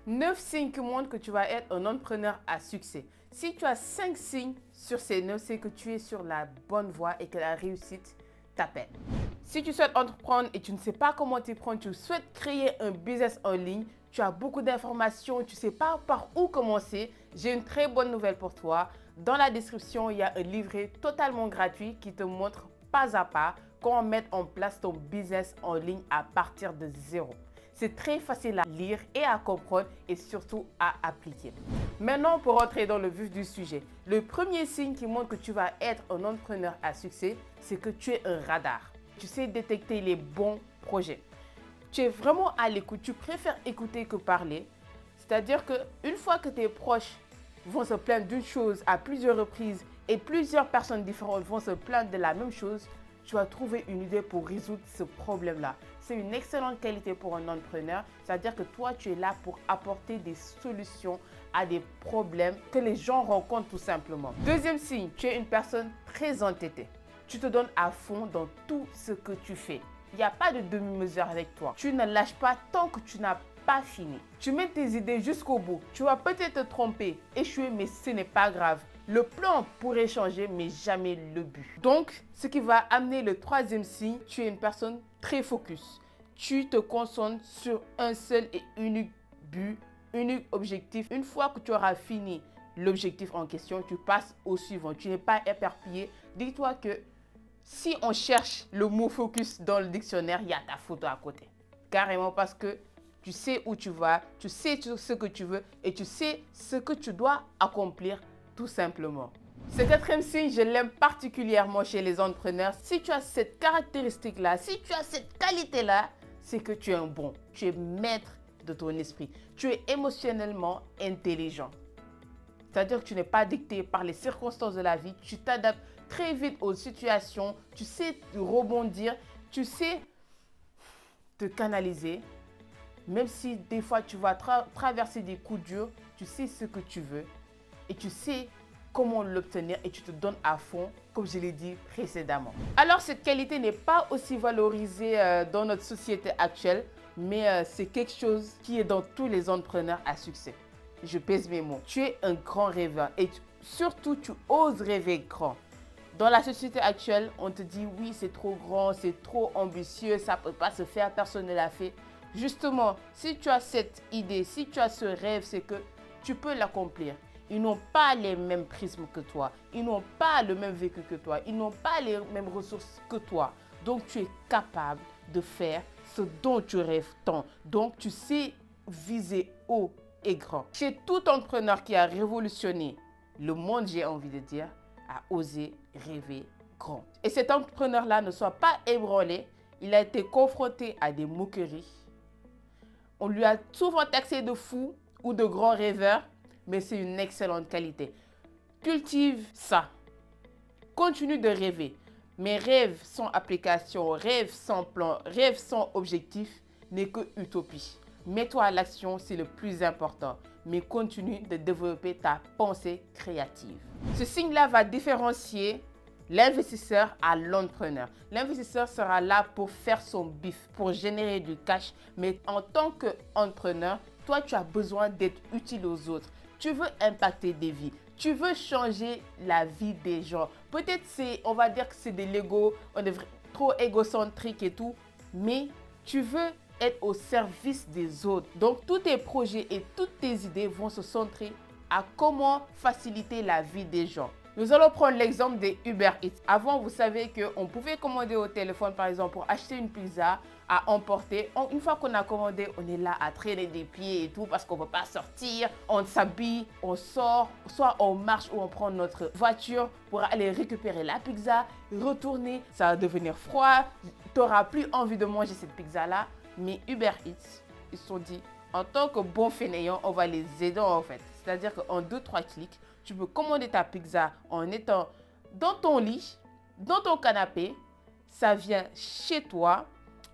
9 signes qui montrent que tu vas être un entrepreneur à succès. Si tu as 5 signes sur ces 9, c'est que tu es sur la bonne voie et que la réussite t'appelle. Si tu souhaites entreprendre et tu ne sais pas comment t'y prendre, tu souhaites créer un business en ligne, tu as beaucoup d'informations, tu ne sais pas par où commencer, j'ai une très bonne nouvelle pour toi. Dans la description, il y a un livret totalement gratuit qui te montre pas à pas comment mettre en place ton business en ligne à partir de zéro. C'est très facile à lire et à comprendre et surtout à appliquer. Maintenant, pour rentrer dans le vif du sujet, le premier signe qui montre que tu vas être un entrepreneur à succès, c'est que tu es un radar. Tu sais détecter les bons projets. Tu es vraiment à l'écoute, tu préfères écouter que parler. C'est-à-dire qu'une fois que tes proches vont se plaindre d'une chose à plusieurs reprises et plusieurs personnes différentes vont se plaindre de la même chose, tu vas trouver une idée pour résoudre ce problème-là. C'est une excellente qualité pour un entrepreneur, c'est-à-dire que toi, tu es là pour apporter des solutions à des problèmes que les gens rencontrent tout simplement. Deuxième signe, tu es une personne très entêtée. Tu te donnes à fond dans tout ce que tu fais. Il n'y a pas de demi-mesure avec toi. Tu ne lâches pas tant que tu n'as pas fini. Tu mets tes idées jusqu'au bout. Tu vas peut-être te tromper, échouer, mais ce n'est pas grave. Le plan pourrait changer, mais jamais le but. Donc, ce qui va amener le troisième signe, tu es une personne très focus. Tu te concentres sur un seul et unique but, unique objectif. Une fois que tu auras fini l'objectif en question, tu passes au suivant. Tu n'es pas éparpillé. Dis-toi que si on cherche le mot focus dans le dictionnaire, il y a ta photo à côté. Carrément parce que tu sais où tu vas, tu sais ce que tu veux et tu sais ce que tu dois accomplir tout simplement. Ce quatrième signe, je l'aime particulièrement chez les entrepreneurs. Si tu as cette caractéristique-là, si tu as cette qualité-là, c'est que tu es un bon. Tu es maître de ton esprit. Tu es émotionnellement intelligent. C'est-à-dire que tu n'es pas dicté par les circonstances de la vie. Tu t'adaptes très vite aux situations. Tu sais rebondir. Tu sais te canaliser. Même si des fois tu vas traverser des coups durs, tu sais ce que tu veux. Et tu sais comment l'obtenir et tu te donnes à fond, comme je l'ai dit précédemment. Alors, cette qualité n'est pas aussi valorisée dans notre société actuelle, mais c'est quelque chose qui est dans tous les entrepreneurs à succès. Je pèse mes mots. Tu es un grand rêveur et surtout, tu oses rêver grand. Dans la société actuelle, on te dit oui, c'est trop grand, c'est trop ambitieux, ça ne peut pas se faire, personne ne l'a fait. Justement, si tu as cette idée, si tu as ce rêve, c'est que tu peux l'accomplir. Ils n'ont pas les mêmes prismes que toi. Ils n'ont pas le même vécu que toi. Ils n'ont pas les mêmes ressources que toi. Donc, tu es capable de faire ce dont tu rêves tant. Donc, tu sais viser haut et grand. Chez tout entrepreneur qui a révolutionné le monde, j'ai envie de dire, a osé rêver grand. Et cet entrepreneur-là ne soit pas ébranlé. Il a été confronté à des moqueries. On lui a souvent taxé de fou ou de grand rêveur. Mais c'est une excellente qualité. Cultive ça. Continue de rêver. Mais rêve sans application, rêve sans plan, rêve sans objectif n'est que utopie. Mets-toi à l'action, c'est le plus important. Mais continue de développer ta pensée créative. Ce signe-là va différencier l'investisseur à l'entrepreneur. L'investisseur sera là pour faire son bif, pour générer du cash. Mais en tant qu'entrepreneur, toi, tu as besoin d'être utile aux autres. Tu veux impacter des vies. Tu veux changer la vie des gens. Peut-être on va dire que c'est de l'ego, on est trop égocentrique et tout. Mais tu veux être au service des autres. Donc, tous tes projets et toutes tes idées vont se centrer à comment faciliter la vie des gens. Nous allons prendre l'exemple des Uber Eats. Avant, vous savez qu'on pouvait commander au téléphone, par exemple, pour acheter une pizza à emporter. Une fois qu'on a commandé, on est là à traîner des pieds et tout parce qu'on ne peut pas sortir. On s'habille, on sort, soit on marche ou on prend notre voiture pour aller récupérer la pizza, retourner. Ça va devenir froid. Tu n'auras plus envie de manger cette pizza-là. Mais Uber Eats, ils se sont dit, en tant que bons fainéants, on va les aider en fait. C'est-à-dire qu'en 2-3 clics, tu peux commander ta pizza en étant dans ton lit, dans ton canapé. Ça vient chez toi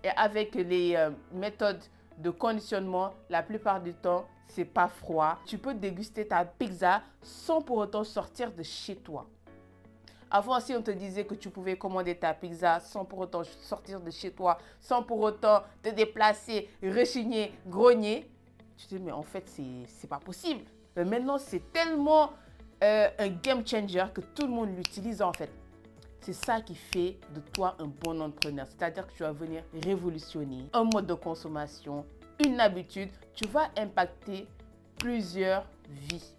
et avec les méthodes de conditionnement, la plupart du temps, c'est pas froid. Tu peux déguster ta pizza sans pour autant sortir de chez toi. Avant, si on te disait que tu pouvais commander ta pizza sans pour autant sortir de chez toi, sans pour autant te déplacer, rechigner, grogner, Tu te dis, mais en fait, c'est pas possible. Mais maintenant, c'est tellement un game changer que tout le monde l'utilise en fait. C'est ça qui fait de toi un bon entrepreneur. C'est-à-dire que tu vas venir révolutionner un mode de consommation, une habitude. Tu vas impacter plusieurs vies.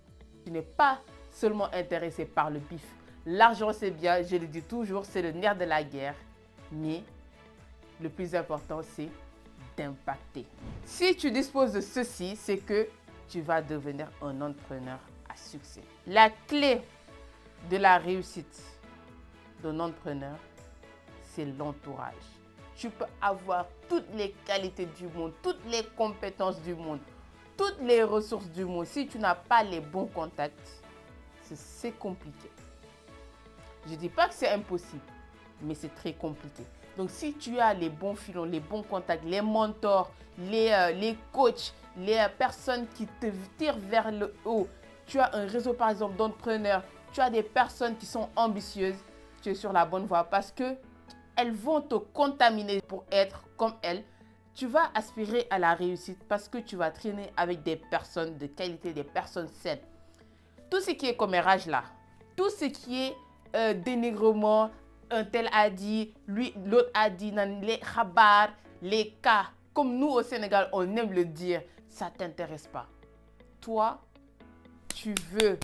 Tu n'es pas seulement intéressé par le bif. L'argent, c'est bien, je le dis toujours, c'est le nerf de la guerre. Mais le plus important, c'est d'impacter. Si tu disposes de ceci, c'est que tu vas devenir un entrepreneur à succès. La clé de la réussite d'un entrepreneur, c'est l'entourage. Tu peux avoir toutes les qualités du monde, toutes les compétences du monde, toutes les ressources du monde. Si tu n'as pas les bons contacts, c'est compliqué. Je ne dis pas que c'est impossible, mais c'est très compliqué. Donc, si tu as les bons filons, les bons contacts, les mentors, les coachs, les personnes qui te tirent vers le haut, tu as un réseau, par exemple, d'entrepreneurs, tu as des personnes qui sont ambitieuses, tu es sur la bonne voie parce qu'elles vont te contaminer pour être comme elles. Tu vas aspirer à la réussite parce que tu vas traîner avec des personnes de qualité, des personnes saines. Tout ce qui est commérage là, tout ce qui est dénigrement, un tel a dit, lui, l'autre a dit, les khabar, les cas, comme nous au Sénégal, on aime le dire, ça ne t'intéresse pas. Toi, tu veux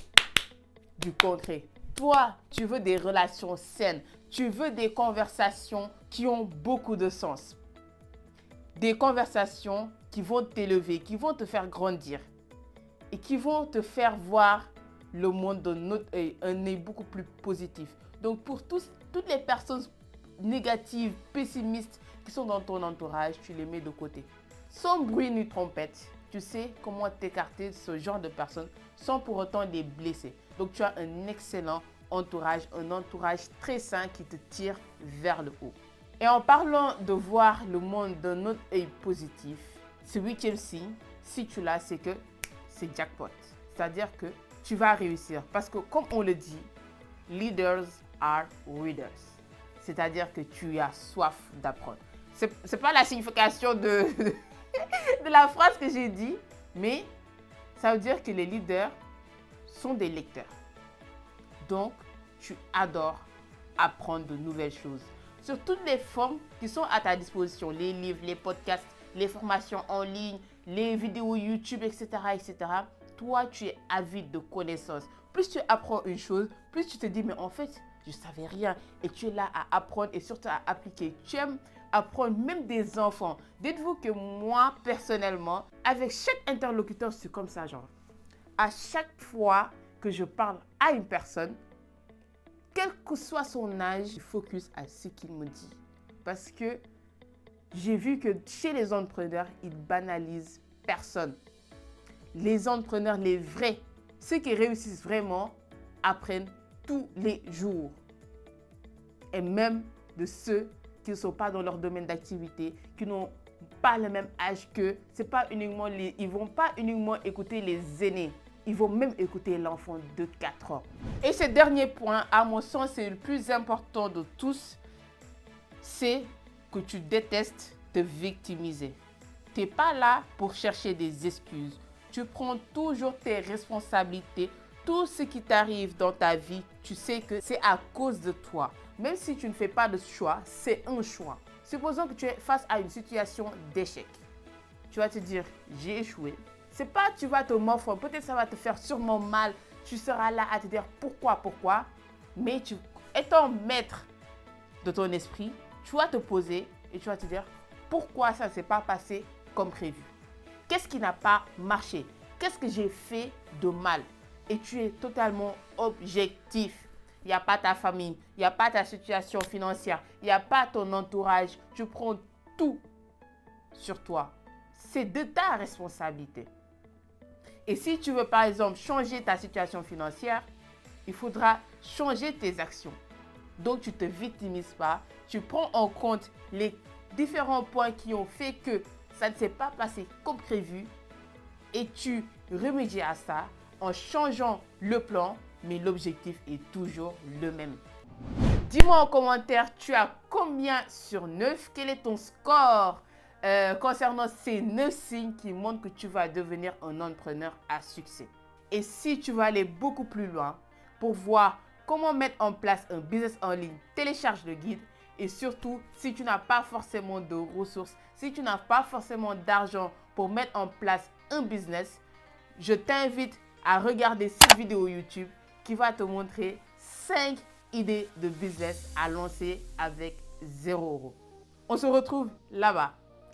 du concret. Toi, tu veux des relations saines. Tu veux des conversations qui ont beaucoup de sens. Des conversations qui vont t'élever, qui vont te faire grandir et qui vont te faire voir le monde d'un autre œil, un œil beaucoup plus positif. Donc, pour toutes les personnes négatives, pessimistes qui sont dans ton entourage, tu les mets de côté. Sans bruit ni trompette, tu sais comment t'écarter de ce genre de personnes sans pour autant les blesser. Donc, tu as un excellent entourage, un entourage très sain qui te tire vers le haut. Et en parlant de voir le monde d'un autre œil positif, ce week-end-ci, si tu l'as, c'est que c'est jackpot. C'est-à-dire que tu vas réussir. Parce que comme on le dit, leaders are readers. C'est-à-dire que tu as soif d'apprendre. C'est pas la signification de la phrase que j'ai dit, mais ça veut dire que les leaders sont des lecteurs. Donc, tu adores apprendre de nouvelles choses sur toutes les formes qui sont à ta disposition. Les livres, les podcasts, les formations en ligne, les vidéos YouTube, etc., etc. Toi, tu es avide de connaissances. Plus tu apprends une chose, plus tu te dis, mais en fait, je ne savais rien. Et tu es là à apprendre et surtout à appliquer. Tu aimes apprendre même des enfants. Dites-vous que moi, personnellement, avec chaque interlocuteur, c'est comme ça, genre. À chaque fois que je parle à une personne, quel que soit son âge, je focus à ce qu'il me dit. Parce que j'ai vu que chez les entrepreneurs, ils banalisent personne. Les entrepreneurs, les vrais, ceux qui réussissent vraiment, apprennent tous les jours. Et même de ceux qui ne sont pas dans leur domaine d'activité, qui n'ont pas le même âge qu'eux, c'est pas uniquement ils ne vont pas uniquement écouter les aînés. Ils vont même écouter l'enfant de 4 ans. Et ce dernier point, à mon sens, c'est le plus important de tous, c'est que tu détestes te victimiser. Tu n'es pas là pour chercher des excuses. Tu prends toujours tes responsabilités. Tout ce qui t'arrive dans ta vie, tu sais que c'est à cause de toi. Même si tu ne fais pas de choix, c'est un choix. Supposons que tu es face à une situation d'échec. Tu vas te dire, j'ai échoué. C'est pas tu vas te morfondre, peut-être ça va te faire sûrement mal. Tu seras là à te dire pourquoi. Mais étant maître de ton esprit, tu vas te poser et tu vas te dire pourquoi ça ne s'est pas passé comme prévu. Qu'est-ce qui n'a pas marché? Qu'est-ce que j'ai fait de mal? Et tu es totalement objectif. Il n'y a pas ta famille, il n'y a pas ta situation financière, il n'y a pas ton entourage. Tu prends tout sur toi. C'est de ta responsabilité. Et si tu veux, par exemple, changer ta situation financière, il faudra changer tes actions. Donc, tu ne te victimises pas. Tu prends en compte les différents points qui ont fait que ça ne s'est pas passé comme prévu et tu remédies à ça en changeant le plan, mais l'objectif est toujours le même. Dis-moi en commentaire, tu as combien sur 9? Quel est ton score concernant ces 9 signes qui montrent que tu vas devenir un entrepreneur à succès. Et si tu vas aller beaucoup plus loin pour voir comment mettre en place un business en ligne, télécharge le guide. Et surtout, si tu n'as pas forcément de ressources, si tu n'as pas forcément d'argent pour mettre en place un business, je t'invite à regarder cette vidéo YouTube qui va te montrer 5 idées de business à lancer avec 0 €. On se retrouve là-bas.